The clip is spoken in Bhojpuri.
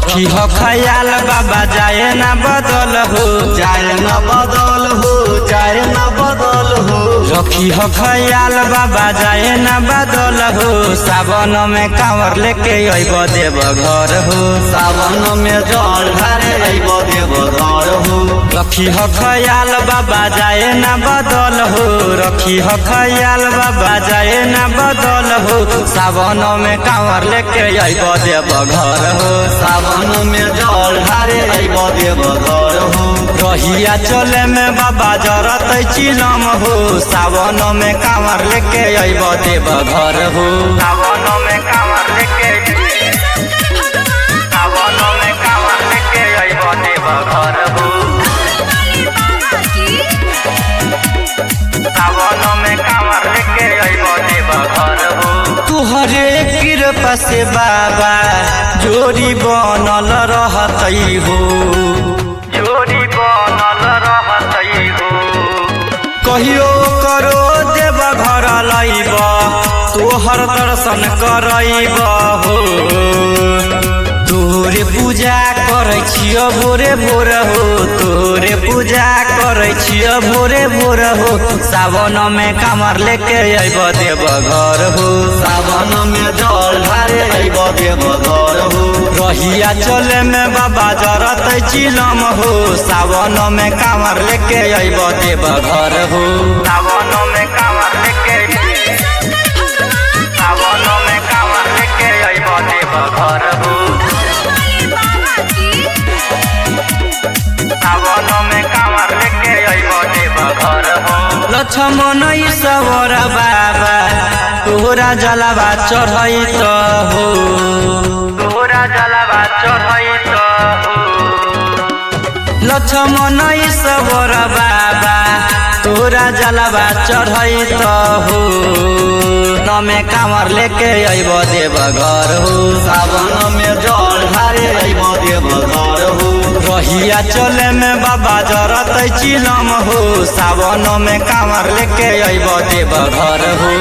रखी हो ख्याल बाबा जाए ना बदल हो, जाए न बदल हो, जाए न बदल हो। रखी हो ख्याल बाबा जाए ना बदल हो। सावन में कांवर लेके अइब देव घर हो, सावन में जल ढारे अइब देव घर हो। रखी हो ख्याल बाबा जाए ना बदल हो, रखी हो ख्याल बाबा जाए ना बदल हो। सावन में कांवर लेके अइब देव घर हो, सावन में जल ढारे अइब देव घर हो। रहिया चले में बाबा जरत चिलम हो। सावन में कांवर लेके अइब देव घर हो, सावन में कांवर लेके, सावन में कांवर लेके अइब देव घर हो, सावन में कांवर लेके अइब देव घर हो। तुहरे कृपा से बाबा जोड़ी बनल रहतई हो, जोड़ी बनल रहतई हो। कहियो करो देव घर लइब, तोहर दर्शन करइब हो। तोरे पूजा करै छियो भोरे भोर हो, तोरे पूजा करै छियो भोरे भोर हो। सावन में कांवर लेके अइब देव घर हो, सावन में जल ढारे अइब देव घर हो। रहिया चले में बाबा जरत चिलम हो। सावन में कांवर लेके अइब देव घर हो, सावन में कांवर लेके, सावन में कांवर लेके अइब देव घर हो, सावन में कांवर लेके अइब देव घर हो। लक्ष्मण ईश्वर बाबा तोहरा जलवा चढ़ैत हो, तोहरा जलवा चढ़ैत हो। लक्ष्मण ईश्वर बाबा तोहरा जलवा चढ़ैत हो। नमे कांवर लेके अइब देव घर हो, सावन में जल ढारे अइब देव घर हो। रहिया चले में बाबा जरत चिलम हो। सावन में कांवर लेके अइब देव घर हो।